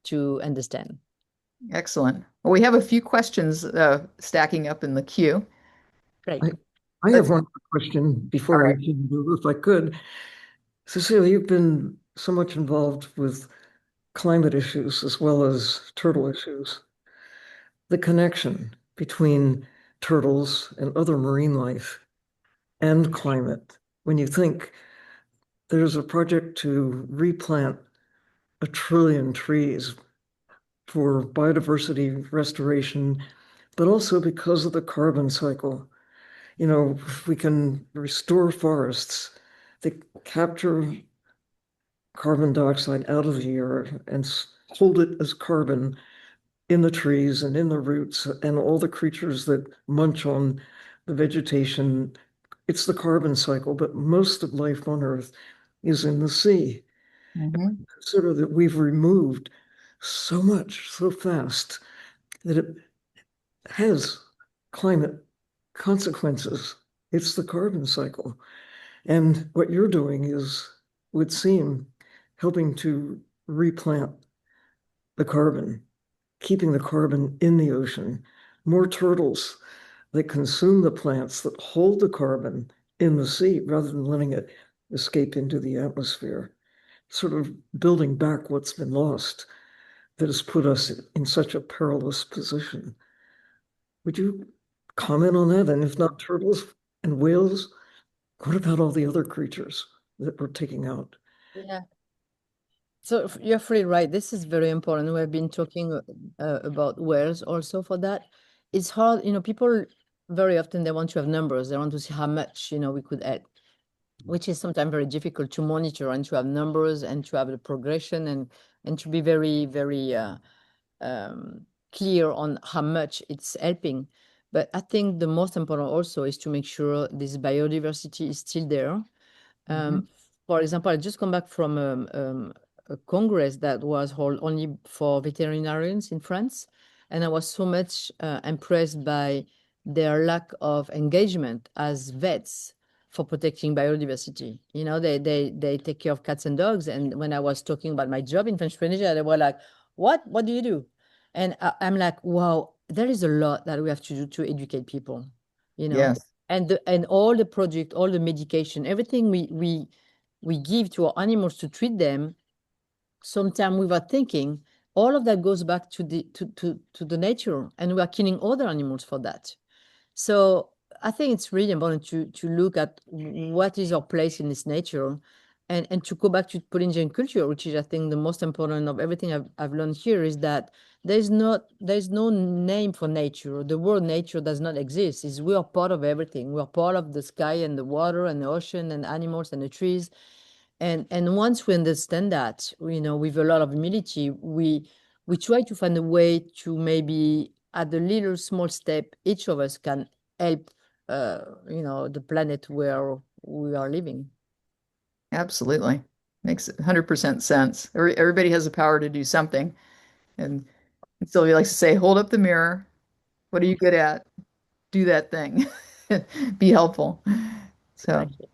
to understand. Excellent. Well, we have a few questions stacking up in the queue. Great. I, I have Let's, one question all before we right. can move, if I could. Cecilia, you've been so much involved with climate issues as well as turtle issues. The connection between turtles and other marine life and climate. When you think there's a project to replant 1 trillion trees for biodiversity restoration, but also because of the carbon cycle. If we can restore forests, they capture carbon dioxide out of the air and hold it as carbon in the trees and in the roots and all the creatures that munch on the vegetation. It's the carbon cycle, but most of life on Earth is in the sea. Mhm. Consider that we've removed so much so fast that it has climate consequences. It's the carbon cycle. And what you're doing is, would seem, helping to replant the carbon, keeping the carbon in the ocean, more turtles that consume the plants that hold the carbon in the sea rather than letting it escape into the atmosphere, sort of building back what's been lost that has put us in such a perilous position. Would you comment on that? And if not turtles and whales, what about all the other creatures that we're taking out? Yeah. So you're fully right. This is very important. We have been talking about whales also for that. It's hard, people very often they want to have numbers. They want to see how much, we could add, which is sometimes very difficult to monitor and to have numbers and to have the progression and to be very, very um, clear on how much it's helping. But I think the most important also is to make sure this biodiversity is still there. Mhm. Um, for example, I just come back from a congress that was held only for veterinarians in France, and I was so much impressed by their lack of engagement as vets for protecting biodiversity. They take care of cats and dogs, and when I was talking about my job in French Polynesia, they were like, "What? What do you do?" And I'm like, "Wow, there is a lot that we have to do to educate people." You know Yes. and all the project, all the medication, everything we give to our animals to treat them, sometimes without thinking, all of that goes back to the nature, and we are killing other animals for that. So I think it's really important to look at what is our place in this nature, and to go back to Polynesian culture, which is I think the most important of everything I've learned here, is that there's no name for nature. The word nature does not exist. Is we are part of everything. We are part of the sky and the water and the ocean and animals and the trees. And once we understand that, with a lot of humility, we try to find a way to maybe at the little small step each of us can help the planet where we are living. Absolutely. Makes 100% sense. Everybody has the power to do something. And Sylvia likes to say, hold up the mirror. What are you good at? Do that thing. Be helpful. So, Exactly.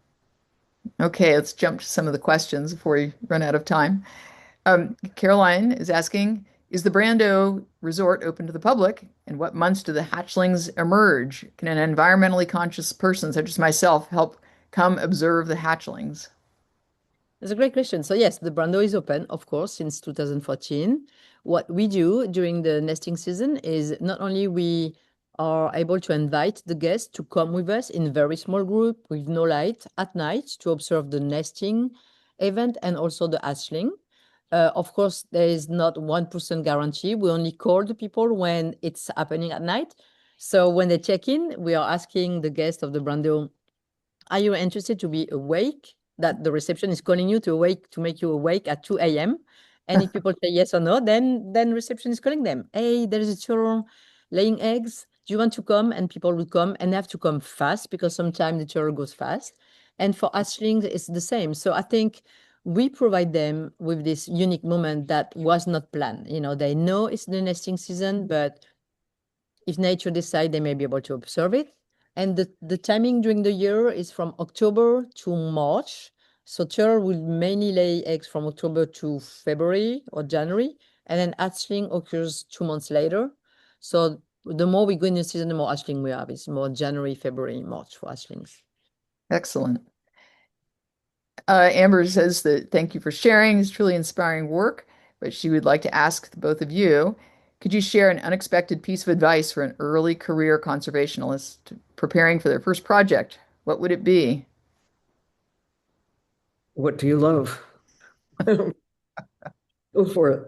okay, let's jump to some of the questions before we run out of time. Caroline is asking, is the Brando Resort open to the public? And what months do the hatchlings emerge? Can an environmentally conscious person such as myself help come observe the hatchlings? It's a great question. So yes, the Brando is open, of course, since 2014. What we do during the nesting season is not only we are able to invite the guests to come with us in a very small group with no light at night to observe the nesting event and also the hatchling. Of course, there is not 1% guarantee. We only call the people when it's happening at night. So when they check in, we are asking the guests of the Brando, are you interested to be awake? That the reception is calling you to awake to make you awake at 2 a.m. And if people say yes or no, then reception is calling them. Hey, there is a turtle laying eggs. Do you want to come? And people will come and have to come fast because sometimes the turtle goes fast. And for hatchlings, it's the same. So I think we provide them with this unique moment that was not planned. You know, they know it's the nesting season, but if nature decides, they may be able to observe it. And the timing during the year is from October to March. So turtle will mainly lay eggs from October to February or January, and then hatchling occurs 2 months later. So the more we go in the season, the more hatchling we have. It's more January, February, March for hatchlings. Excellent. Amber says that thank you for sharing. It's truly inspiring work, but she would like to ask the both of you, could you share an unexpected piece of advice for an early career conservationist preparing for their first project? What would it be? What do you love? Go for it.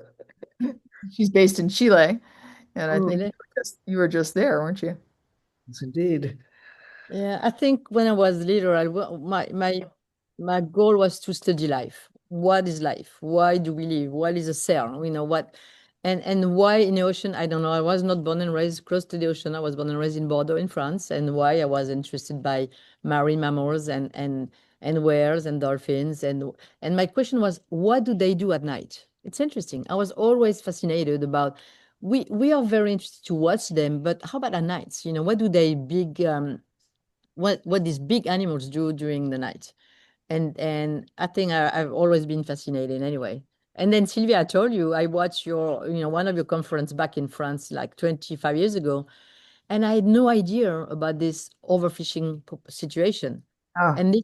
She's based in Chile, and I think Really? you were just there, weren't you? Yes, indeed. Yeah, I think when I was little, my goal was to study life. What is life? Why do we live? What is a cell? You know what? And why in the ocean? I don't know. I was not born and raised close to the ocean. I was born and raised in Bordeaux in France. And why I was interested by marine mammals and whales and dolphins. And my question was, what do they do at night? It's interesting. I was always fascinated about. We are very interested to watch them, but how about at nights? You know, what do they big what these big animals do during the night. And I think I've always been fascinated anyway. And then Sylvia, I told you I watched your, one of your conference back in France like 25 years ago, and I had no idea about this overfishing situation. Oh, And yeah.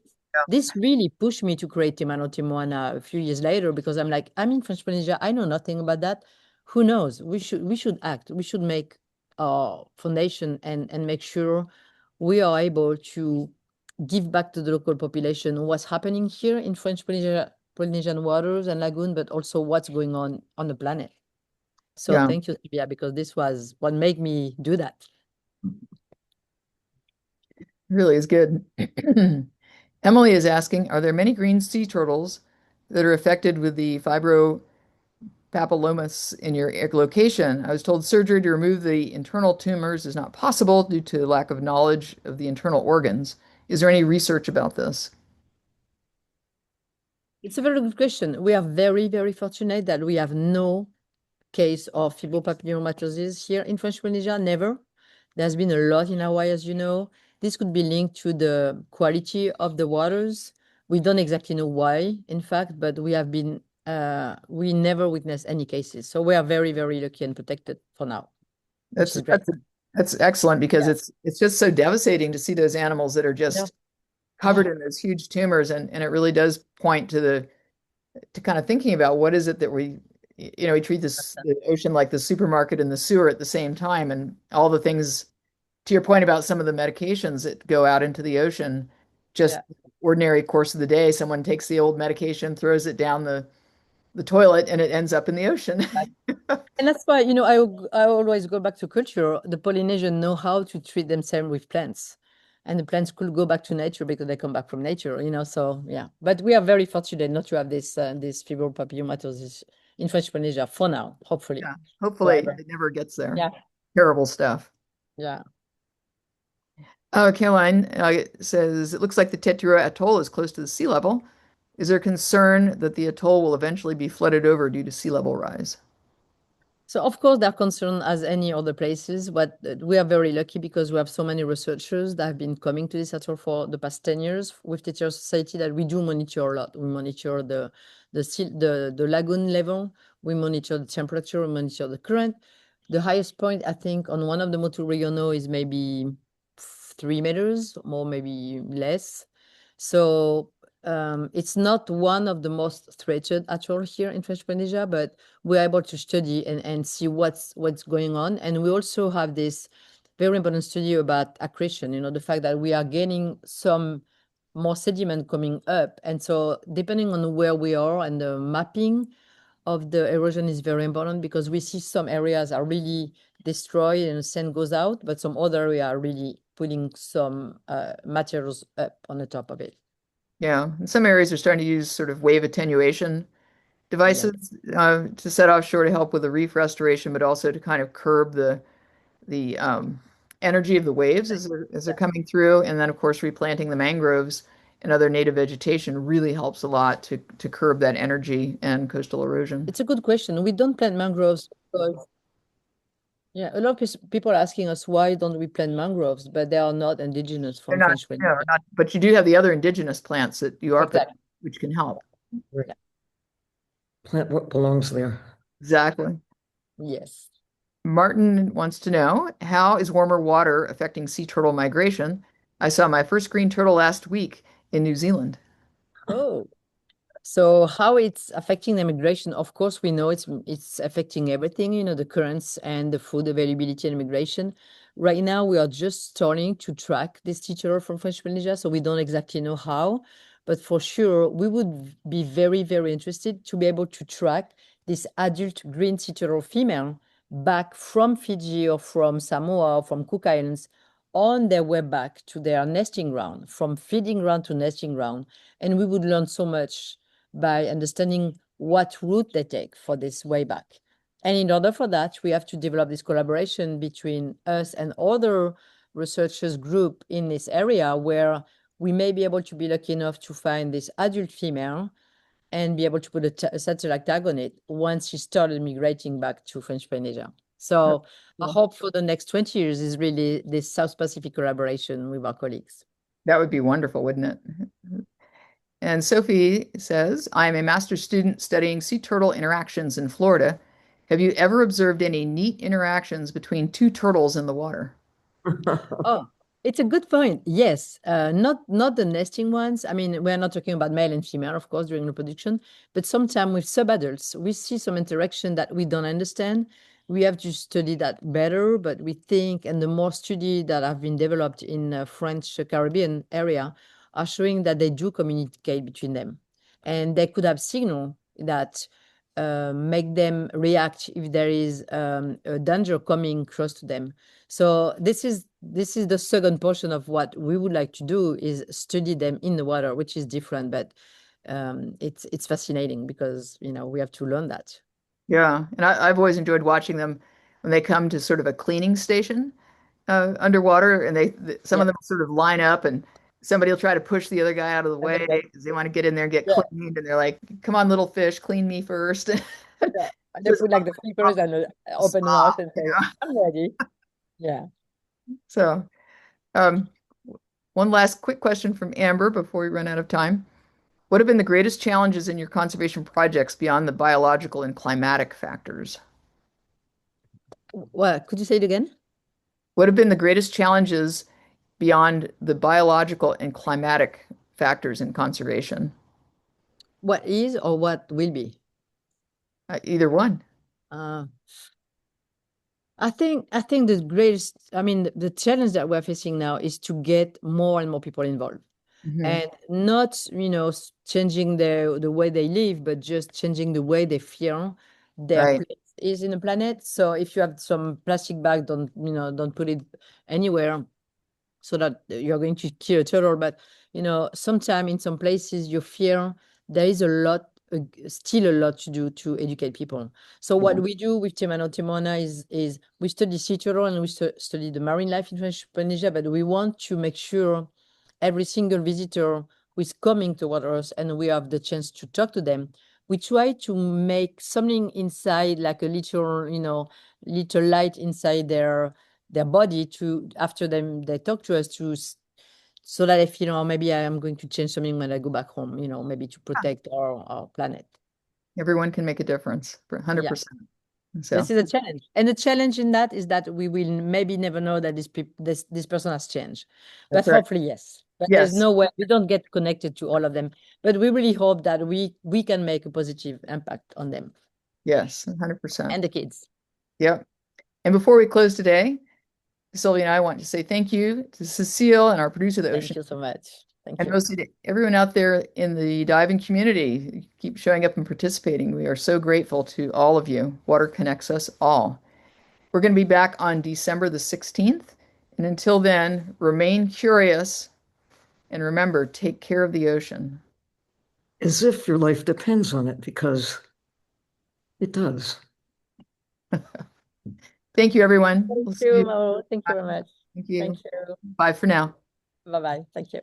this really pushed me to create Timano Timoana a few years later because I'm like, I'm in French Polynesia. I know nothing about that. Who knows? We should act. We should make a foundation and make sure we are able to give back to the local population what's happening here in French Polynesia, Polynesian waters and lagoon, but also what's going on the planet. So Yeah, thank you, Sylvia, because this was what made me do that. really is good. Emily is asking, are there many green sea turtles that are affected with the fibropapillomas in your location? I was told surgery to remove the internal tumors is not possible due to lack of knowledge of the internal organs. Is there any research about this? It's a very good question. We are very, very fortunate that we have no case of fibrobacteriomatosis here in French Polynesia, never. There's been a lot in Hawaii, as you know. This could be linked to the quality of the waters. We don't exactly know why, in fact, but we never witnessed any cases. So we are very, very lucky and protected for now, which That's is great. that's that's excellent because Yeah. it's just so devastating to see those animals that are Yeah. just Yeah. covered in those huge tumors, and it really does point to kind of thinking about what is it that we treat the ocean like the supermarket and the sewer at the same time, and all the things, to your point about some of the medications that go out into the ocean, just Yeah. ordinary course of the day, someone takes the old medication, throws it down the toilet, and it ends up in the ocean. And that's why, I always go back to culture. The Polynesians know how to treat themselves with plants. And the plants could go back to nature because they come back from nature. So yeah. But we are very fortunate not to have this fibrobacteriomatosis in French Polynesia for now, hopefully. Yeah, hopefully Forever. it never gets there. Yeah. Terrible stuff. Yeah. Caroline says, it looks like the Tetiaroa Atoll is close to the sea level. Is there concern that the atoll will eventually be flooded over due to sea level rise? So of course they're concerned as any other places, but we are very lucky because we have so many researchers that have been coming to this atoll for the past 10 years with Tetiaroa Society that we do monitor a lot. We monitor the lagoon level, we monitor the temperature, we monitor the current. The highest point, I think, on one of the Motu Regional is maybe 3 meters, more maybe less. So It's not one of the most threatened atoll here in French Polynesia, but we're able to study and see what's going on. And we also have this very important study about accretion, the fact that we are gaining some more sediment coming up. And so depending on where we are and the mapping of the erosion is very important, because we see some areas are really destroyed and sand goes out, but some other area are really putting some materials up on the top of it. Yeah, in some areas are starting to use sort of wave attenuation Yeah. devices to set offshore to help with the reef restoration, but also to kind of curb the energy of the waves as they're coming through. And then, of course, replanting the mangroves and other native vegetation really helps a lot to curb that energy and coastal erosion. It's a good question. We don't plant mangroves because, yeah, a lot of people are asking us why don't we plant mangroves, but they are not indigenous They're from not, French Polynesia. they're not, but you do have the other indigenous plants that you are planting, Exactly. which can help. Right. Plant what belongs there. Exactly. Yes. Martin wants to know, how is warmer water affecting sea turtle migration? I saw my first green turtle last week in New Zealand. Oh. So how it's affecting the migration? Of course, we know it's affecting everything, the currents and the food availability and migration. Right now, we are just starting to track this teacher from French Polynesia, so we don't exactly know how, but for sure, we would be very, very interested to be able to track this adult green teacher female back from Fiji or from Samoa or from Cook Islands on their way back to their nesting ground, from feeding ground to nesting ground. And we would learn so much by understanding what route they take for this way back. And in order for that, we have to develop this collaboration between us and other researchers group in this area, where we may be able to be lucky enough to find this adult female and be able to put a satellite tag on it once she started migrating back to French Polynesia. So our hope for the next 20 years is really this South Pacific collaboration with our colleagues. That would be wonderful, wouldn't it? And Sophie says, I am a master's student studying sea turtle interactions in Florida. Have you ever observed any neat interactions between two turtles in the water? Oh, it's a good point. Yes, not the nesting ones. I mean, we're not talking about male and female, of course, during reproduction, but sometimes with subadults, we see some interaction that we don't understand. We have to study that better, but we think, and the more study that have been developed in French Caribbean area are showing that they do communicate between them, and they could have signal that make them react if there is a danger coming close to them. So this is the second portion of what we would like to do, is study them in the water, which is different, but it's fascinating because we have to learn that. Yeah, and I've always enjoyed watching them when they come to sort of a cleaning station underwater, and some Yeah, of them sort of line up, and somebody will try to push the other guy out of the way because they want to get in there and get yeah, cleaned, and they're like, "Come on, little fish, clean me first." yeah. And they Just put like the flippers and open the mouth stop, and say, "I'm ready." Yeah. So, um, one last quick question from Amber before we run out of time. What have been the greatest challenges in your conservation projects beyond the biological and climatic factors? Well, could you say it again? What have been the greatest challenges beyond the biological and climatic factors in conservation? What is or what will be? Either one. Uh, I think the greatest, I mean, the challenge that we're facing now is to get more and more people involved, Hmm. and not, changing the way they live, but just changing the way they feel their Right. place is in the planet. So if you have some plastic bag, don't put it anywhere, so that you're going to kill a turtle. But sometimes in some places you fear there is still a lot to do to educate people. So Yeah. what we do with Timano Timona is we study sea turtle and we study the marine life in French Polynesia, but we want to make sure every single visitor who is coming toward us and we have the chance to talk to them, we try to make something inside, like a little light inside their body, to after them they talk to us, so that I feel, oh, maybe I am going to change something when I go back home, maybe to protect our planet. Everyone can make a difference, Yeah, 100%. this So is a challenge. And the challenge in that is that we will maybe never know that this person has changed. But that's right. hopefully, yes. But there's Yes. no way we don't get connected to all of them. But we really hope that we can make a positive impact on them Yes. 100%. and the kids. Yep. And before we close today, Sylvia and I want to say thank you to Cecile and our producer, the Thank Ocean, you so much. Thank and you. mostly to everyone out there in the diving community. Keep showing up and participating. We are so grateful to all of you. Water connects us all. We're going to be back on December the 16th. And until then, remain curious and remember, take care of the ocean. As if your life depends on it, because it does. Thank you, everyone. Thank We'll see you, you. Mo. Thank you very much. Thank you. Thank you. Bye for now. Bye-bye. Thank you.